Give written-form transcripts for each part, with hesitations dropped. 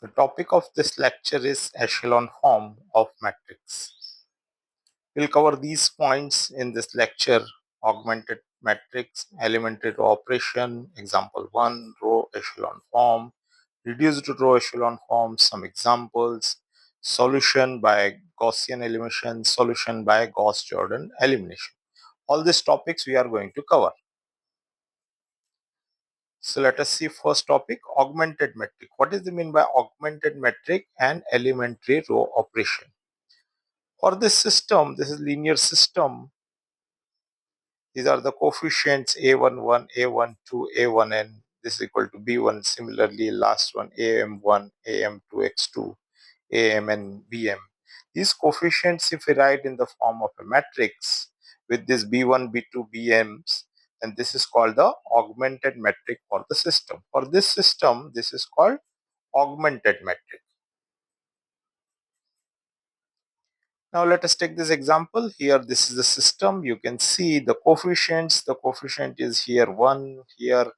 The topic of this lecture is echelon form of matrix. We'll cover these points in this lecture: augmented matrix, elementary row operation, example 1, row echelon form, reduced row echelon form, some examples, solution by Gaussian elimination, solution by Gauss-Jordan elimination. All these topics we are going to cover. So let us see first topic, augmented metric. What is the mean by augmented metric and elementary row operation? For this system, this is linear system. These are the coefficients a11, a12, a1n. This is equal to b1. Similarly, last one am1, am2, x2, amn, bm. These coefficients, if we write in the form of a matrix with this b1, b2, bm's, then this is called the augmented metric for the system. For this system, this is called augmented metric. Now let us take this example. Here this is the system. You can see the coefficients. The coefficient is here 1, here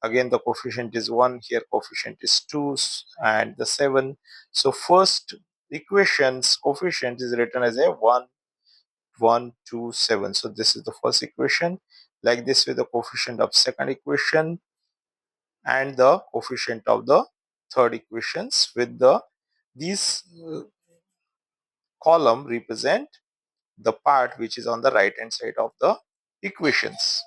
again the coefficient is 1, here coefficient is 2 and the 7. So first equation's coefficient is written as a 1, 1, 2, 7. So this is the first equation. Like this with the coefficient of second equation and the coefficient of the third equations with these column represent the part which is on the right hand side of the equations.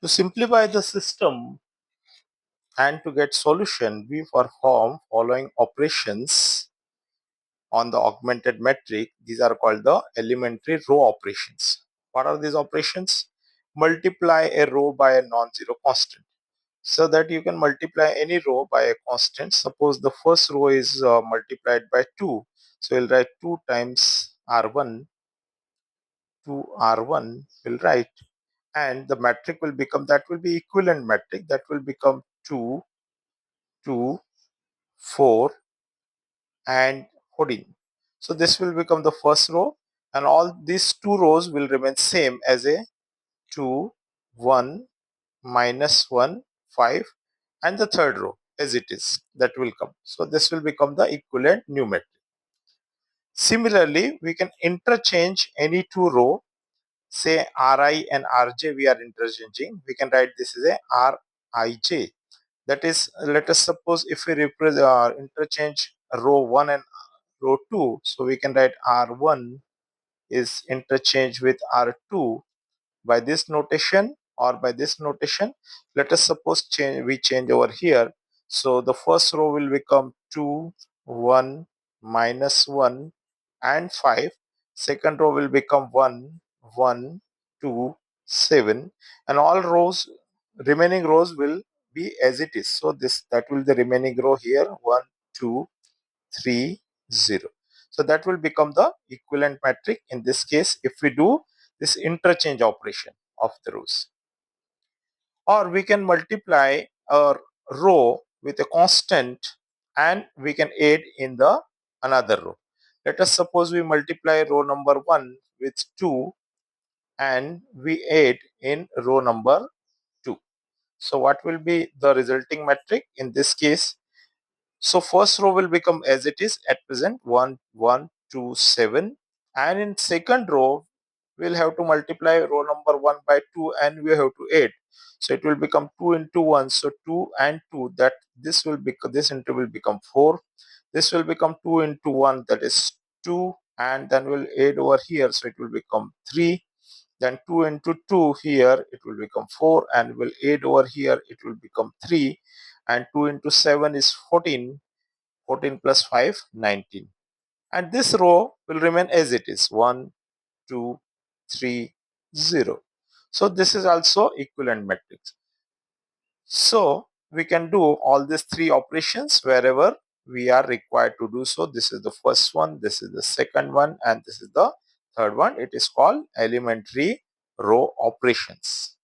To simplify the system and to get solution, we perform following operations on the augmented metric. These are called the elementary row operations. What are these operations? Multiply a row by a non-zero constant. So that you can multiply any row by a constant. Suppose the first row is multiplied by 2. So we'll write 2 times r1, 2r1 will write, and the metric will become, that will be equivalent metric, that will become 2, 2, 4 and 14. So this will become the first row, and all these two rows will remain same as a 2, 1, minus 1, 5, and the third row as it is, that will come. So this will become the equivalent new metric. Similarly, we can interchange any two row, say Ri and Rj we are interchanging. We can write this as a Rij. That is, let us suppose if we interchange row 1 and row 2, so we can write R1 is interchanged with R2 by this notation or by this notation. Let us suppose we change over here. So the first row will become 2, 1, minus 1 and 5. Second row will become 1, 1, 2, 7, and all rows, remaining rows will be as it is. So this, that will the remaining row here, 1, 2, 3, 0. So that will become the equivalent metric in this case if we do this interchange operation of the rows. Or we can multiply a row with a constant and we can add in the another row. Let us suppose we multiply row number 1 with 2 and we add in row number 2. So what will be the resulting metric in this case? So first row will become as it is at present, 1, 1, 2, 7, and in second row we'll have to multiply row number 1 by 2 and we have to add. So it will become 2 into 1, so 2 and 2, that this will become, this into will become 4. This will become 2 into 1, that is 2, and then we'll add over here, so it will become 3. Then 2 into 2 here, it will become 4, and we'll add over here, it will become 3, and 2 into 7 is 14, 14 plus 5, 19. And this row will remain as it is, 1, 2, 3, 0. So this is also equivalent matrix. So we can do all these three operations wherever we are required to do so. This is the first one, this is the second one, and this is the third one. It is called elementary row operations.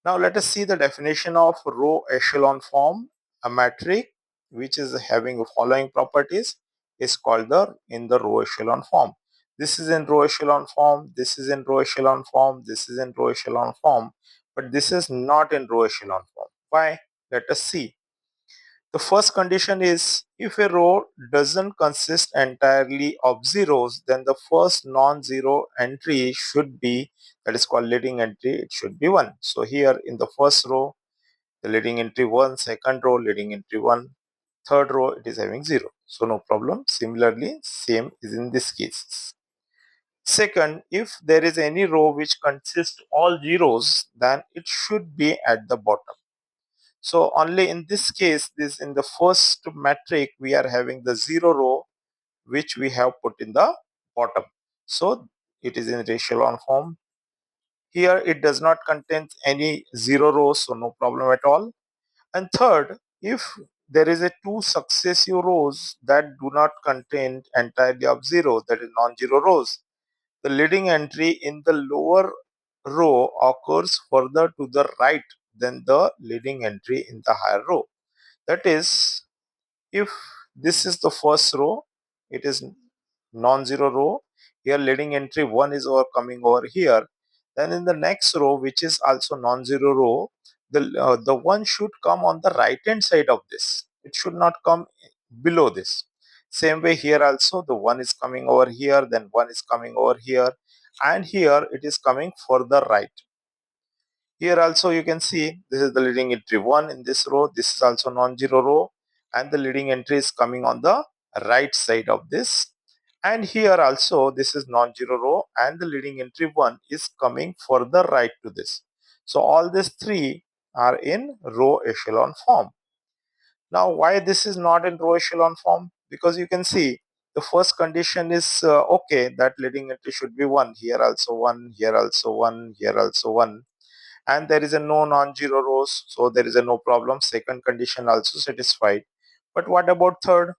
Now let us see the definition of row echelon form. A matrix which is having the following properties is called in the row echelon form. This is in row echelon form, this is in row echelon form, this is in row echelon form, but this is not in row echelon form. Why? Let us see. The first condition is if a row doesn't consist entirely of zeros, then the first non-zero entry should be, that is called leading entry, it should be 1. So here in the first row, the leading entry 1, second row leading entry 1, third row it is having 0. So no problem. Similarly, same is in this case. Second, if there is any row which consists all zeros, then it should be at the bottom. So only in this case, this in the first metric, we are having the 0 row which we have put in the bottom. So it is in echelon form. Here it does not contain any 0 rows, so no problem at all. And third, if there is a two successive rows that do not contain entirely of 0, that is non-zero rows, the leading entry in the lower row occurs further to the right than the leading entry in the higher row. That is, if this is the first row, it is non-zero row. Here leading entry 1 is coming over here. Then in the next row, which is also non-zero row, the one should come on the right hand side of this. It should not come below this. Same way here also, the one is coming over here, then one is coming over here, and here it is coming further right. Here also you can see this is the leading entry 1 in this row. This is also non-zero row, and the leading entry is coming on the right side of this. And here also this is non-zero row, and the leading entry 1 is coming further right to this. So all these three are in row echelon form. Now why this is not in row echelon form? Because you can see the first condition is okay, that leading entry should be 1. Here also 1, here also 1, here also 1, and there is a no non-zero rows, so there is a no problem. Second condition also satisfied. But what about third?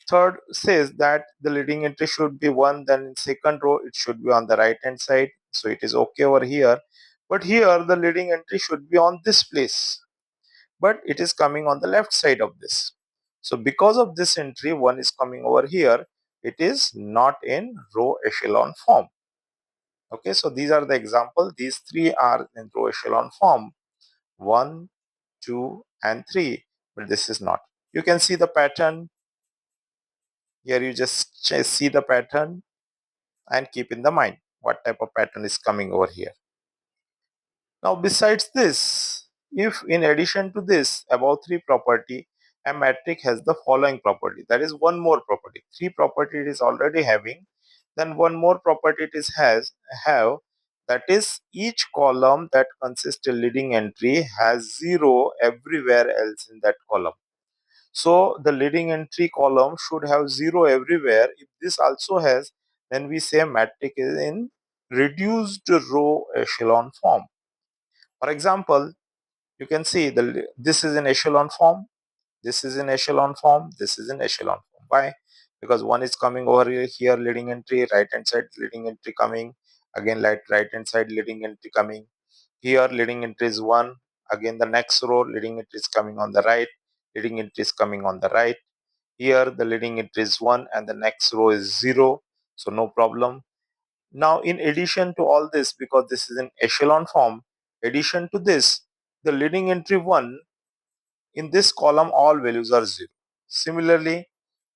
Third says that the leading entry should be 1, then in second row it should be on the right hand side, so it is okay over here. But here the leading entry should be on this place, but it is coming on the left side of this. So because of this entry, 1 is coming over here, it is not in row echelon form. Okay, so these are the example. These three are in row echelon form, 1, 2, and 3, but this is not. You can see the pattern here. You just see the pattern and keep in the mind what type of pattern is coming over here. Now besides this, if in addition to this above 3 property, a matrix has the following property, that is one more property. 3 property it is already having, then one more property it is have, that is each column that consists a leading entry has 0 everywhere else in that column. So the leading entry column should have 0 everywhere. If this also has, then we say matrix is in reduced row echelon form. For example, you can see this is in echelon form, this is in echelon form, this is in echelon form. Why? Because one is coming over here leading entry, right hand side leading entry coming, again right hand side leading entry coming. Here leading entry is 1, again the next row leading entry is coming on the right, leading entry is coming on the right. Here the leading entry is 1 and the next row is 0, so no problem. Now in addition to all this, because this is in echelon form, addition to this, the leading entry 1, in this column all values are 0. Similarly,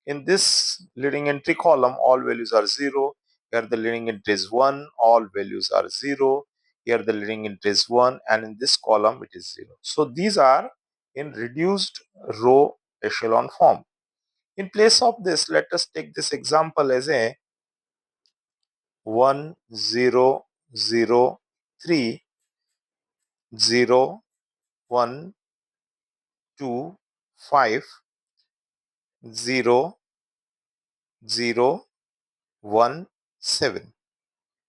in this leading entry column all values are 0. Here the leading entry is 1, all values are 0. Here the leading entry is 1, and in this column it is 0. So these are in reduced row echelon form. In place of this, let us take this example as a 1 0 0 3 0 1 2 5 0 0 1 7.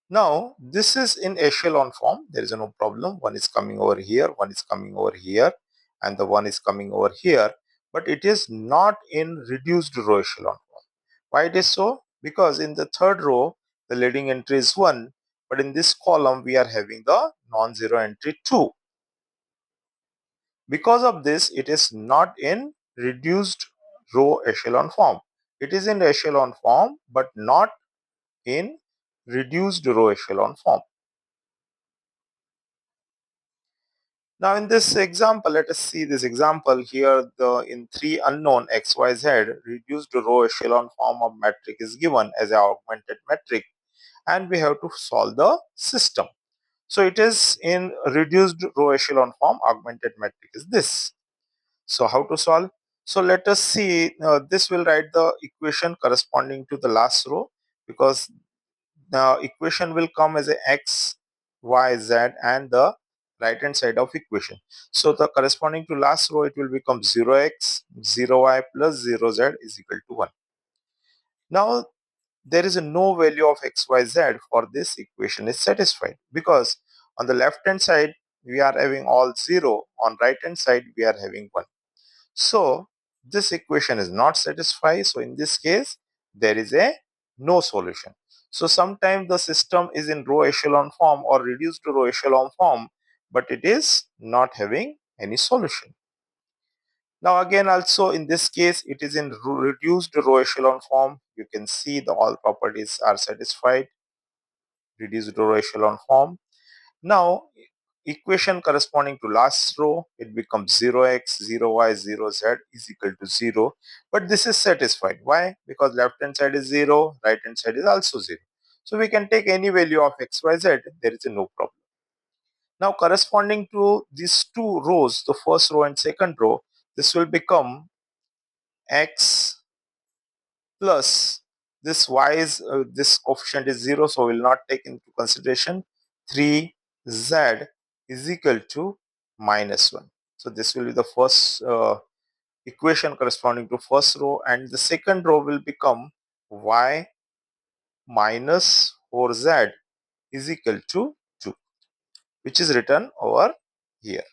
Now this is in echelon form. There is no problem. One is coming over here, one is coming over here, and the one is coming over here. But it is not in reduced row echelon form. Why it is so? Because in the third row, the leading entry is 1, but in this column, we are having the non-zero entry 2. Because of this, it is not in reduced row echelon form. It is in echelon form, but not in reduced row echelon form. Now in this example, let us see this example here. In 3 unknown x, y, z, reduced row echelon form of metric is given as an augmented metric, and we have to solve the system. So it is in reduced row echelon form. Augmented metric is this. So how to solve? So let us see. This will write the equation corresponding to the last row, because the equation will come as a x, y, z, and the right hand side of equation. So the corresponding to last row, it will become 0x 0y plus 0z is equal to 1. Now there is a no value of x, y, z for this equation is satisfied, because on the left hand side we are having all 0, on right hand side we are having 1. So this equation is not satisfied. So in this case, there is a no solution. So sometimes the system is in row echelon form or reduced to row echelon form, but it is not having any solution. Now again, also in this case, it is in reduced row echelon form. You can see the all properties are satisfied, reduced row echelon form. Now equation corresponding to last row, it becomes 0x 0y 0z is equal to 0, but this is satisfied. Why? Because left hand side is 0, right hand side is also 0. So we can take any value of xyz, there is a no problem. Now corresponding to these two rows, the first row and second row, this will become x plus this y is this coefficient is 0, so we will not take into consideration. 3z is equal to minus 1. So this will be the first equation corresponding to first row, and the second row will become y minus 4z is equal to 2, which is written over here.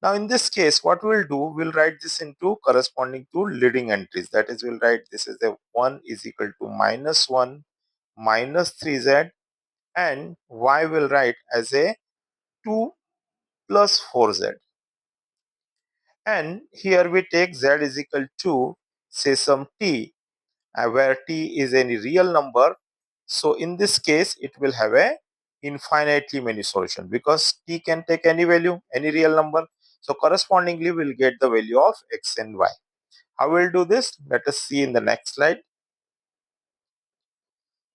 Now in this case, what we'll do, we'll write this into corresponding to leading entries. That is, we'll write this is a 1 is equal to minus 1 minus 3z, and y will write as a 2 plus 4z. And here we take z is equal to say some t, where t is any real number. So in this case, it will have a infinitely many solution, because t can take any value, any real number. So correspondingly, we'll get the value of x and y. How we'll do this? Let us see in the next slide.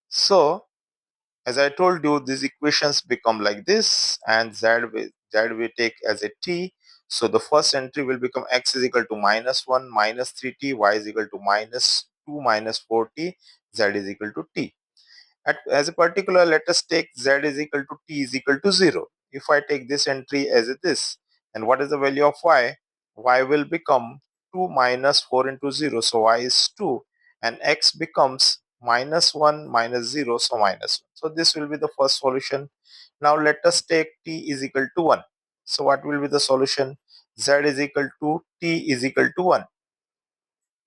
So as I told you, these equations become like this, and z we take as a t. So the first entry will become x is equal to minus 1 minus 3t, y is equal to minus 2 minus 4t, z is equal to t. As a particular, let us take z is equal to t is equal to 0. If I take this entry as this, and what is the value of y? Y will become 2 minus 4 into 0, so y is 2, and x becomes minus 1 minus 0, so minus 1. So this will be the first solution. Now let us take t is equal to 1. So what will be the solution? Z is equal to t is equal to 1.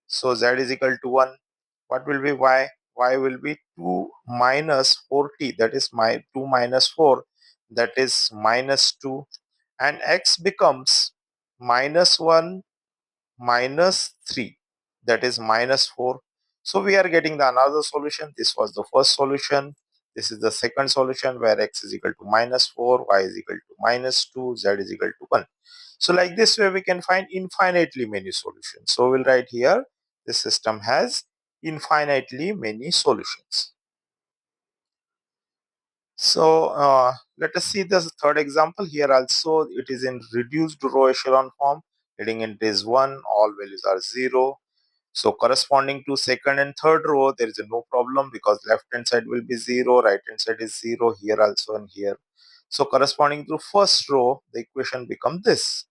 So z is equal to 1. What will be y? Y will be 2 minus 4t, that is my 2 minus 4, that is minus 2, and x becomes minus 1 minus 3, that is minus 4. So we are getting the another solution. This was the first solution. This is the second solution, where x is equal to minus 4, y is equal to minus 2, z is equal to 1. So like this way we can find infinitely many solutions. So we'll write here, this system has infinitely many solutions. So let us see this third example. Here also it is in reduced row echelon form. Leading entry is 1, all values are 0. So corresponding to second and third row, there is no problem, because left hand side will be 0, right hand side is 0, here also and here. So corresponding to first row, the equation becomes this.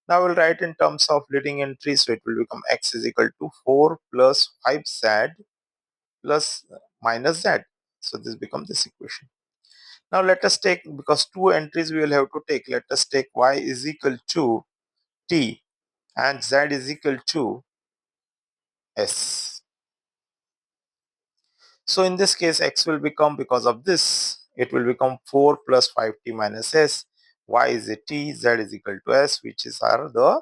Now we'll write in terms of leading entry, so it will become x is equal to 4 plus 5z plus minus z. So this becomes this equation. Now let us take, because two entries we will have to take, let us take y is equal to t and z is equal to s. So in this case, x will become, because of this, it will become 4 plus 5t minus s. Y is a t, z is equal to s, which are the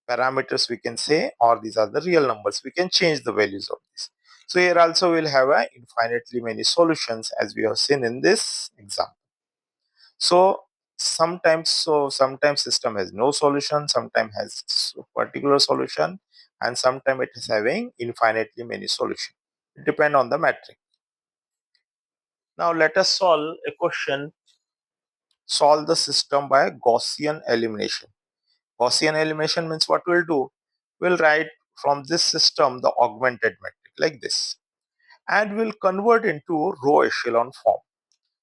parameters we can say, or these are the real numbers. We can change the values of this. So here also we'll have a infinitely many solutions as we have seen in this example. So sometimes system has no solution, sometimes has particular solution, and sometimes it is having infinitely many solutions. It depends on the metric. Now let us solve a question. Solve the system by Gaussian elimination. Gaussian elimination means what we'll do? We'll write from this system the augmented metric like this, and we'll convert into row echelon form.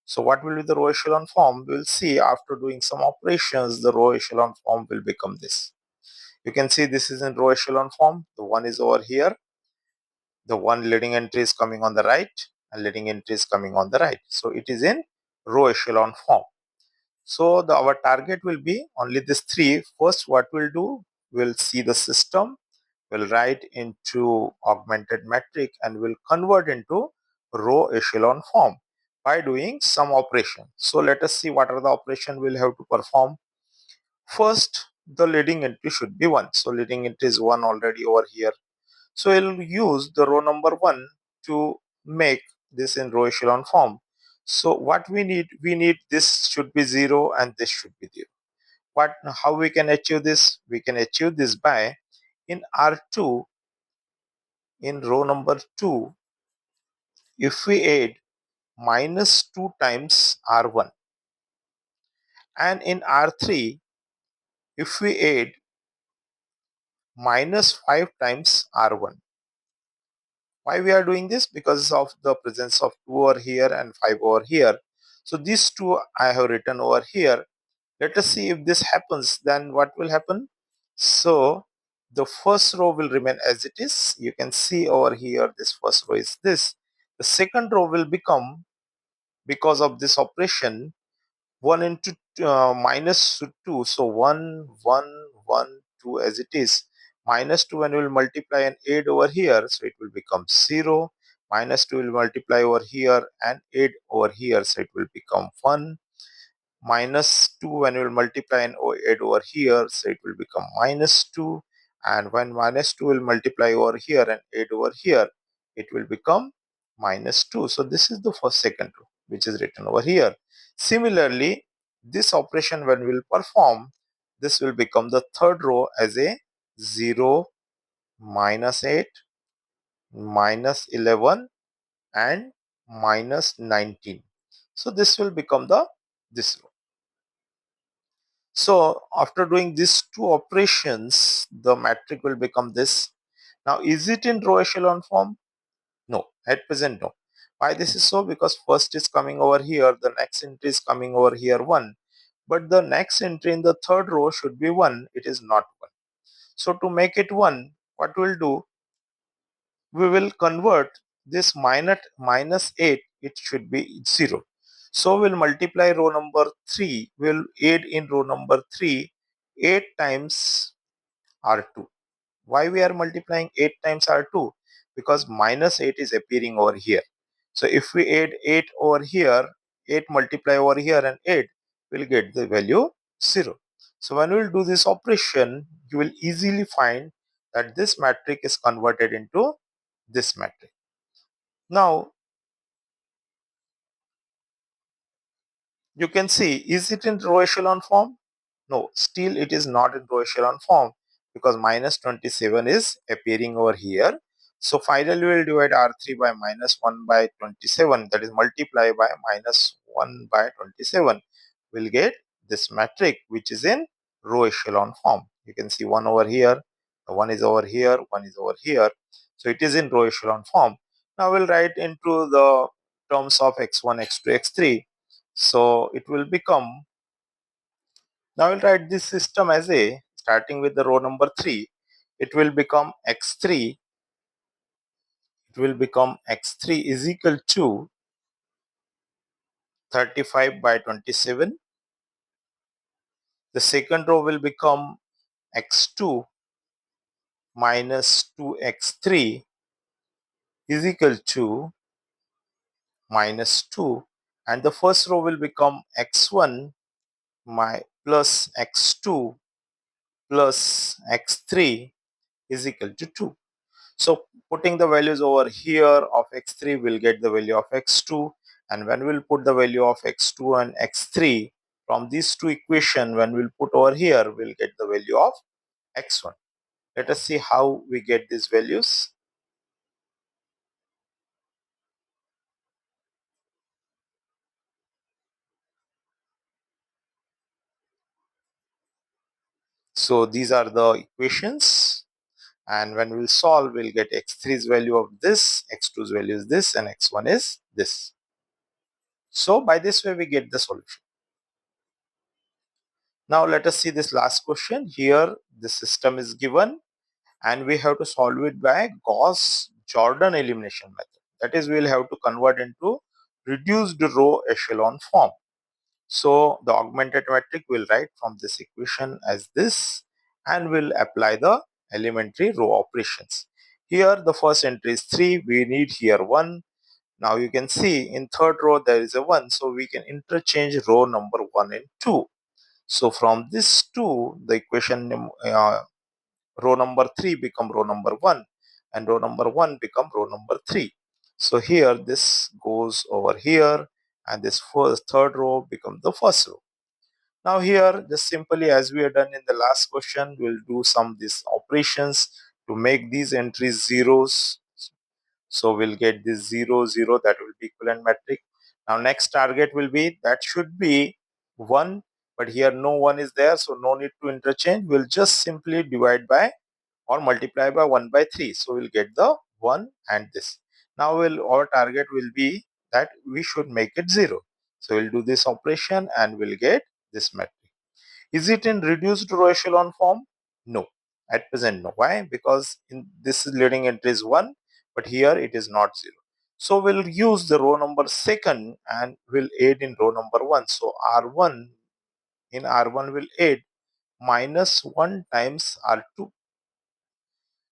So what will be the row echelon form? We'll see after doing some operations, the row echelon form will become this. You can see this is in row echelon form. The one is over here. The one leading entry is coming on the right and leading entry is coming on the right. So it is in row echelon form. So our target will be only this three. First, what we'll do, we'll see the system, we'll write into augmented metric and we'll convert into row echelon form by doing some operation. So let us see what are the operation we'll have to perform. First, the leading entry should be 1. So leading entry is 1 already over here. So we'll use the row number 1 to make this in row echelon form. So what we need this should be 0 and this should be 0. How we can achieve this? We can achieve this by in R2, in row number 2, if we add minus 2 times R1, and in R3 if we add minus 5 times R1. Why we are doing this? Because of the presence of 2 over here and 5 over here. So these two I have written over here. Let us see if this happens, then what will happen? So the first row will remain as it is. You can see over here this first row is this. The second row will become, because of this operation, 1 into minus 2. So 1, 1, 1, 2 as it is. Minus 2 when we will multiply and add over here, so it will become 0. Minus 2 will multiply over here and add over here, so it will become 1. Minus 2 when we will multiply and add over here, so it will become minus 2. And when minus 2 will multiply over here and add over here, it will become minus 2. So this is the second row which is written over here. Similarly, this operation when we will perform, this will become the third row as a 0, minus 8, minus 11 and minus 19. So this will become this row. So after doing these two operations, the metric will become this. Now, is it in row echelon form? No, at present no. Why this is so? Because first is coming over here, the next entry is coming over here 1. But the next entry in the third row should be 1. It is not 1. So to make it 1, what we'll do? We will convert this minus 8, it should be 0. So we'll multiply row number 3, we'll add in row number 3 8 times R2. Why we are multiplying 8 times R2? Because minus 8 is appearing over here. So if we add 8 over here, 8 multiply over here and 8, we'll get the value 0. So when we'll do this operation, you will easily find that this metric is converted into this metric. Now you can see, is it in row echelon form? No, still it is not in row echelon form because minus 27 is appearing over here. So finally we will divide R3 by minus 1 by 27, that is multiply by minus 1 by 27. We'll get this metric which is in row echelon form. You can see one over here, one is over here, one is over here. So it is in row echelon form. Now we'll write into the terms of x1, x2, x3. So it will become, now we'll write this system as a, starting with the row number 3, it will become x3, is equal to 35 by 27. The second row will become x2 minus 2x3 is equal to minus 2, and the first row will become x1 plus x2 plus x3 is equal to 2. So putting the values over here of x3 will get the value of x2, and when we'll put the value of x2 and x3 from these two equation, when we'll put over here, we'll get the value of x1. Let us see how we get these values. So these are the equations, and when we'll solve, we'll get x3's value of this, x2's value is this, and x1 is this. So by this way we get the solution. Now let us see this last question. Here the system is given and we have to solve it by Gauss-Jordan elimination method. That is, we'll have to convert into reduced row echelon form. So the augmented metric will write from this equation as this, and will apply the elementary row operations. Here the first entry is 3, we need here 1. Now you can see in third row there is a 1, so we can interchange row number 1 and 2. So from this 2, the equation row number 3 become row number 1, and row number 1 become row number 3. So here this goes over here, and this first third row becomes the first row. Now here, just simply as we have done in the last question, we'll do some these operations to make these entries zeros. So we'll get this 0 0, that will be equivalent metric. Now next target will be, that should be 1, but here no 1 is there, so no need to interchange. We'll just simply divide by or multiply by 1 by 3. So we'll get the 1 and this. Now our target will be that we should make it 0. So we'll do this operation and we'll get this metric. Is it in reduced row echelon form? No. At present, no. Why? Because in this leading entry is 1, but here it is not 0. So we'll use the row number second and we'll add in row number 1. So R1, in R1 will add minus 1 times R2.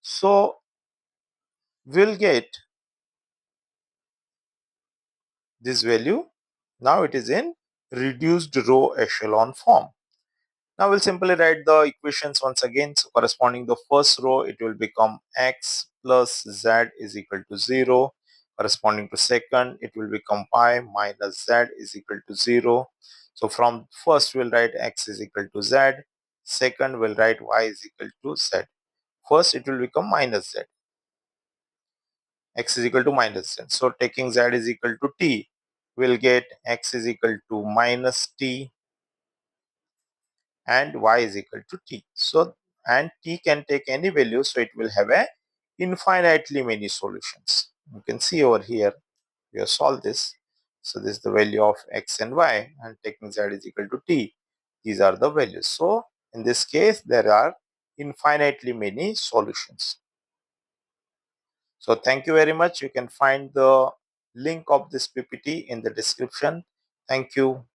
So we'll get this value. Now it is in reduced row echelon form. Now we'll simply write the equations once again. So corresponding the first row, it will become x plus z is equal to 0. Corresponding to second, it will become pi minus z is equal to 0. So from first, we'll write x is equal to z. Second, we'll write y is equal to z. First, it will become minus z. X is equal to minus z. So taking z is equal to t, we'll get x is equal to minus t and y is equal to t. So, and t can take any value, so it will have a infinitely many solutions. You can see over here, we have solved this. So this is the value of x and y, and taking z is equal to t. These are the values. So in this case, there are infinitely many solutions. So thank you very much. You can find the link of this PPT in the description. Thank you.